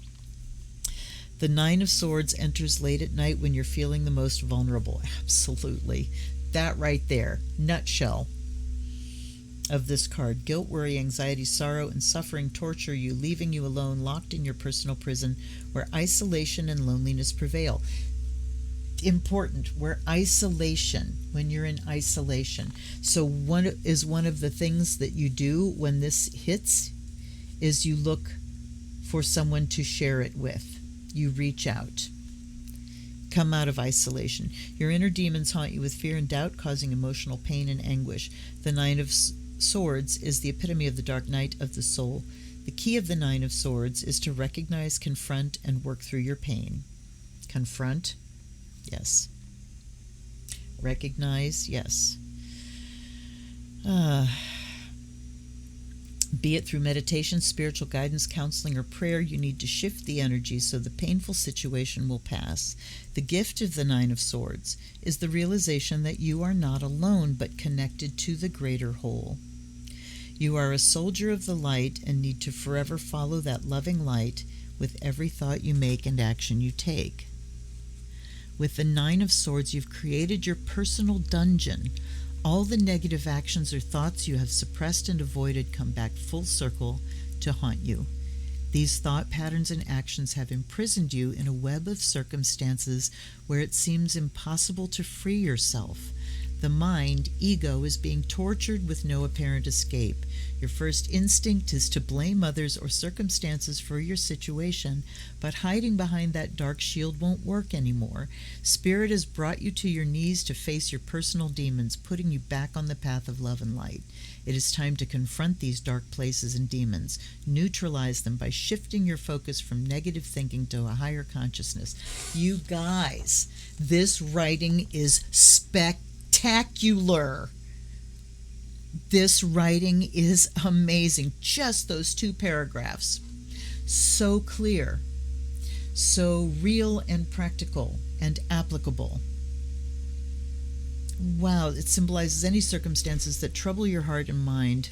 Speaker 1: The Nine of Swords enters late at night when you're feeling the most vulnerable. Absolutely. That right there. Nutshell of this card. Guilt, worry, anxiety, sorrow, and suffering torture you, leaving you alone, locked in your personal prison, where isolation and loneliness prevail. Important, where isolation, when you're in isolation. So one of the things that you do when this hits is you look for someone to share it with. You reach out. Come out of isolation. Your inner demons haunt you with fear and doubt, causing emotional pain and anguish. The Nine of Swords is the epitome of the dark night of the soul. The key of the Nine of Swords is to recognize, confront, and work through your pain. Confront, yes. Recognize, yes. Be it through meditation, spiritual guidance, counseling, or prayer, you need to shift the energy so the painful situation will pass. The gift of the Nine of Swords is the realization that you are not alone, but connected to the greater whole. You are a soldier of the light and need to forever follow that loving light with every thought you make and action you take. With the Nine of Swords, you've created your personal dungeon. All the negative actions or thoughts you have suppressed and avoided come back full circle to haunt you. These thought patterns and actions have imprisoned you in a web of circumstances where it seems impossible to free yourself. The mind, ego, is being tortured with no apparent escape. Your first instinct is to blame others or circumstances for your situation, but hiding behind that dark shield won't work anymore. Spirit has brought you to your knees to face your personal demons, putting you back on the path of love and light. It is time to confront these dark places and demons. Neutralize them by shifting your focus from negative thinking to a higher consciousness. You guys, this writing is spectacular. This writing is amazing. Just those two paragraphs. So clear, so real and practical and applicable. Wow, it symbolizes any circumstances that trouble your heart and mind,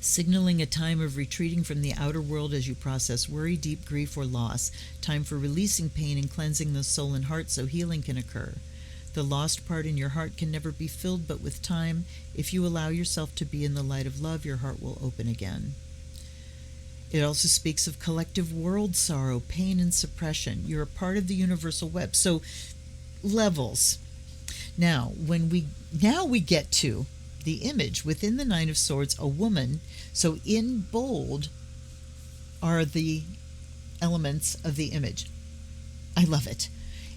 Speaker 1: signaling a time of retreating from the outer world as you process worry, deep grief, or loss. Time for releasing pain and cleansing the soul and heart so healing can occur. The lost part in your heart can never be filled, but with time, if you allow yourself to be in the light of love, your heart will open again. It also speaks of collective world sorrow, pain, and suppression. You're a part of the universal web. So, levels. Now we get to the image within the Nine of Swords, a woman. So in bold are the elements of the image. I love it.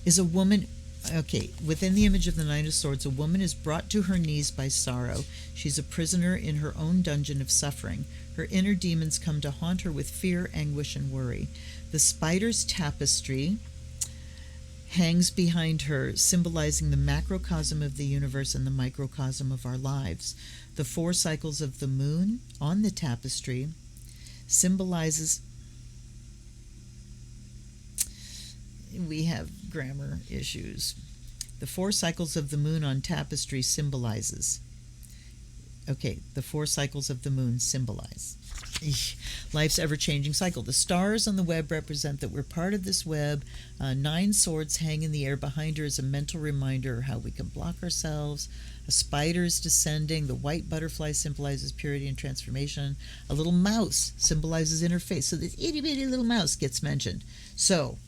Speaker 1: Is a woman. Okay, within the image of the Nine of Swords, a woman is brought to her knees by sorrow. She's a prisoner in her own dungeon of suffering. Her inner demons come to haunt her with fear, anguish, and worry. The spider's tapestry hangs behind her, symbolizing the macrocosm of the universe and the microcosm of our lives. The 4 cycles of the moon on the tapestry symbolizes... We have grammar issues. The 4 cycles of the moon on tapestry symbolizes Okay, the 4 cycles of the moon symbolize life's ever-changing cycle. The stars on the web represent that we're part of this web. 9 swords hang in the air behind her as a mental reminder of how we can block ourselves. A spider is descending. The white butterfly symbolizes purity and transformation. A little mouse symbolizes interface. So this itty-bitty little mouse gets mentioned. So,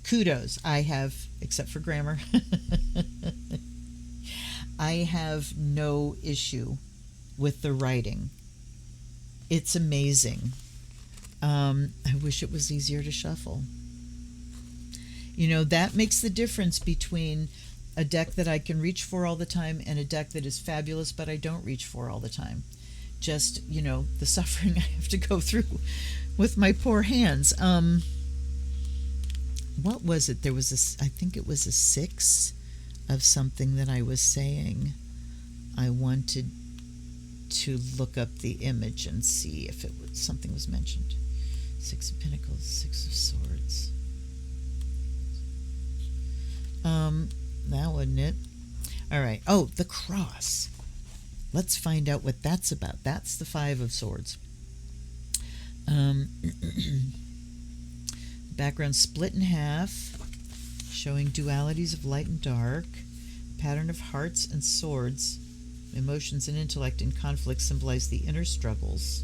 Speaker 1: kudos. I have, except for grammar, I have no issue with the writing. It's amazing. I wish it was easier to shuffle. You know, that makes the difference between a deck that I can reach for all the time and a deck that is fabulous but I don't reach for all the time. Just, you know, the suffering I have to go through with my poor hands. What was it? There was I think it was a 6 of something that I was saying. I wanted to look up the image and see if it was something was mentioned. 6 of Pentacles, 6 of Swords. That wasn't it. All right. Oh, the cross. Let's find out what that's about. That's the 5 of Swords. Background split in half, showing dualities of light and dark. Pattern of hearts and swords. Emotions and intellect in conflict symbolize the inner struggles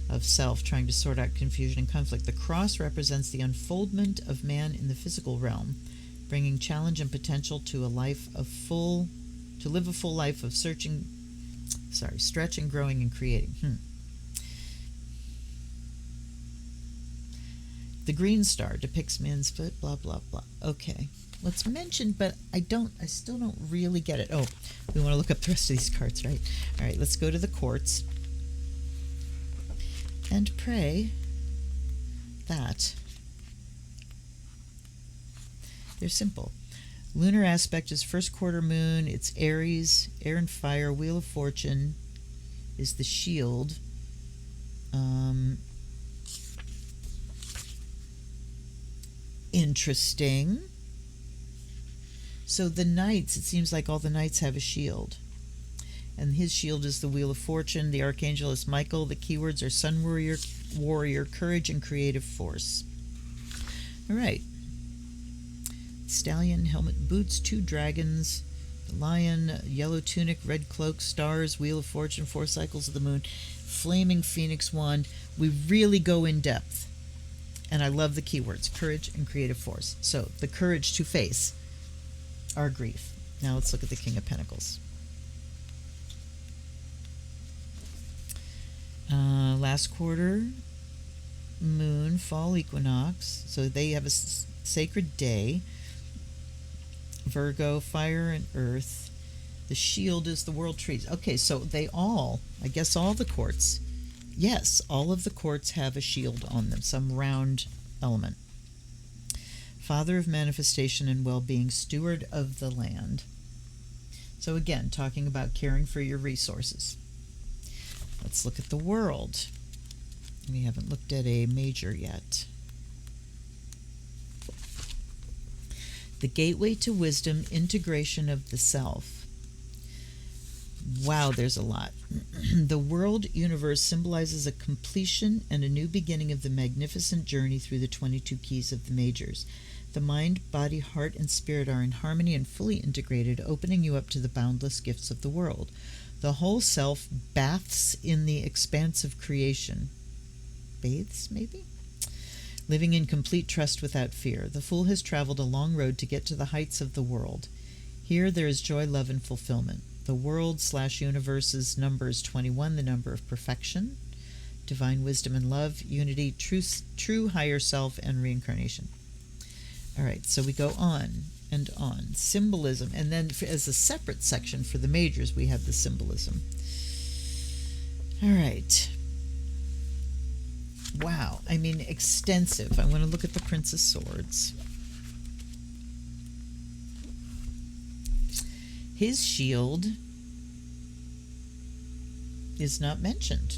Speaker 1: of self, trying to sort out confusion and conflict. The cross represents the unfoldment of man in the physical realm, bringing challenge and potential to live a full life of stretching, growing, and creating. The green star depicts man's foot, blah, blah, blah. Okay. Well, it's mentioned, but I still don't really get it. Oh, we want to look up the rest of these cards, right? All right, let's go to the quartz and pray that they're simple. Lunar aspect is first quarter moon. It's Aries, air and fire. Wheel of Fortune is the shield. Interesting. So the knights, it seems like all the knights have a shield. And his shield is the Wheel of Fortune. The archangel is Michael. The keywords are sun warrior, courage, and creative force. All right. Stallion, helmet, boots, 2 dragons, the lion, yellow tunic, red cloak, stars, Wheel of Fortune, 4 cycles of the moon, flaming phoenix wand. We really go in depth. And I love the keywords, courage and creative force. So the courage to face our grief. Now let's look at the King of Pentacles. Last quarter, moon, fall equinox. So they have a sacred day. Virgo, fire and earth. The shield is the world trees. Okay, so they all, I guess all the quartz, yes, all of the quartz have a shield on them, some round element. Father of manifestation and well-being, steward of the land. So again, talking about caring for your resources. Let's look at the world. We haven't looked at a major yet. The gateway to wisdom, integration of the self. Wow, there's a lot. The world universe symbolizes a completion and a new beginning of the magnificent journey through the 22 keys of the majors. The mind, body, heart, and spirit are in harmony and fully integrated, opening you up to the boundless gifts of the world. The whole self bathes in the expanse of creation. Bathes, maybe? Living in complete trust without fear. The fool has traveled a long road to get to the heights of the world. Here there is joy, love, and fulfillment. The world/universe's number is 21, the number of perfection, divine wisdom and love, unity, true higher self, and reincarnation. All right, so we go on and on. Symbolism, and then as a separate section for the majors, we have the symbolism. All right. Wow, I mean, extensive. I want to look at the Prince of Swords. His shield is not mentioned.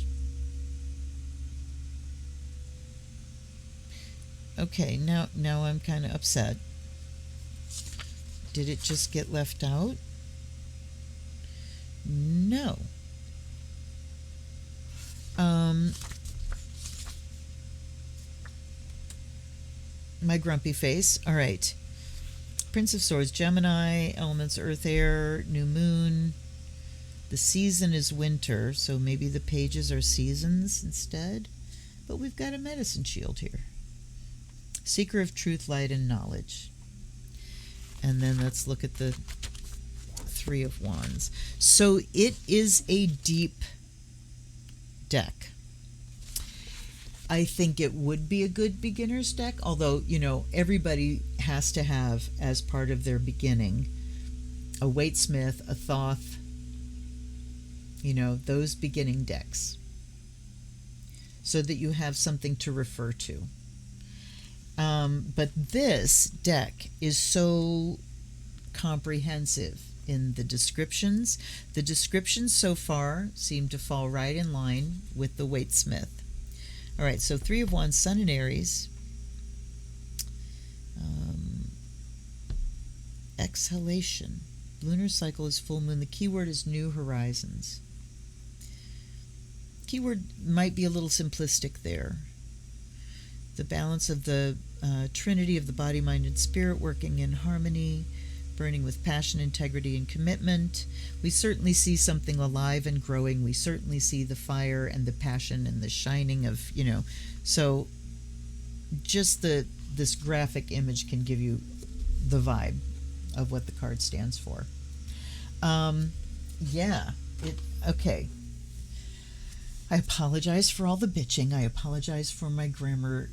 Speaker 1: Okay, now I'm kind of upset. Did it just get left out? No. My grumpy face. All right. Prince of Swords, Gemini, elements earth, air, new moon. The season is winter, so maybe the pages are seasons instead. But we've got a medicine shield here. Seeker of truth, light, and knowledge. And then let's look at the Three of Wands. So it is a deep deck. I think it would be a good beginner's deck, although, you know, everybody has to have, as part of their beginning, a Waitsmith, a Thoth, you know, those beginning decks, so that you have something to refer to. But this deck is so comprehensive in the descriptions. The descriptions so far seem to fall right in line with the Waitsmith. All right, so Three of Wands, Sun in Aries. Exhalation. Lunar cycle is full moon. The keyword is new horizons. Keyword might be a little simplistic there. The balance of the trinity of the body, mind, and spirit working in harmony, burning with passion, integrity, and commitment. We certainly see something alive and growing. We certainly see the fire and the passion and the shining of, you know, so just this graphic image can give you the vibe of what the card stands for. Okay. I apologize for all the bitching. I apologize for my grammar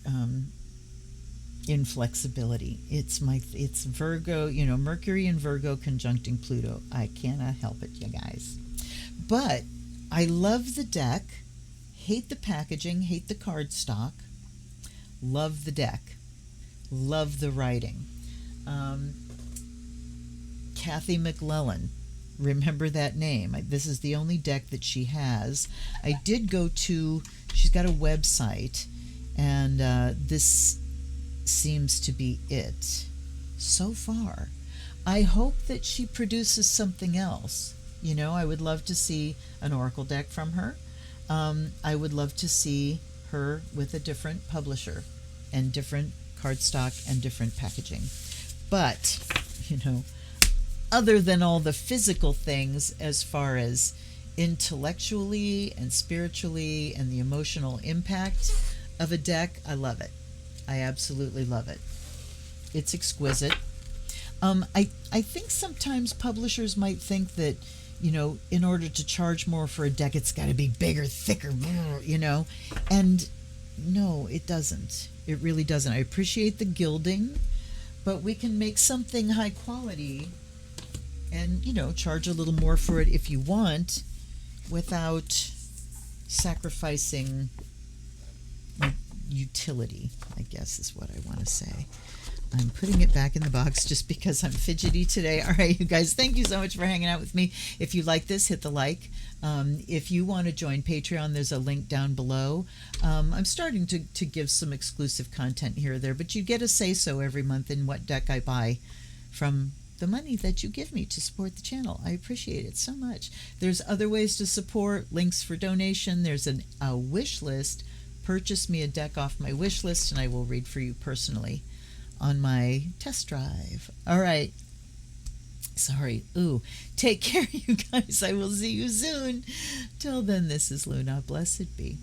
Speaker 1: inflexibility. It's Virgo, you know, Mercury and Virgo conjuncting Pluto. I cannot help it, you guys. But I love the deck. Hate the packaging, hate the cardstock. Love the deck. Love the writing. Kathy McLellan. Remember that name. This is the only deck that she has. I did go to, she's got a website, and this seems to be it so far. I hope that she produces something else. You know, I would love to see an oracle deck from her. I would love to see her with a different publisher and different cardstock and different packaging. But, you know, other than all the physical things, as far as intellectually and spiritually and the emotional impact of a deck, I love it. I absolutely love it. It's exquisite. I think sometimes publishers might think that, you know, in order to charge more for a deck, it's got to be bigger, thicker, you know, and no, it doesn't. It really doesn't. I appreciate the gilding, but we can make something high quality and, you know, charge a little more for it if you want, without sacrificing utility, I guess is what I want to say. I'm putting it back in the box just because I'm fidgety today. All right, you guys, thank you so much for hanging out with me. If you like this, hit the like. If you want to join Patreon, there's a link down below. I'm starting to give some exclusive content here or there, but you get a say-so every month in what deck I buy from the money that you give me to support the channel. I appreciate it so much. There's other ways to support, links for donation. There's a wish list. Purchase me a deck off my wish list, and I will read for you personally on my test drive. All right. Sorry. Ooh. Take care, you guys. I will see you soon. Till then, this is Luna. Blessed be.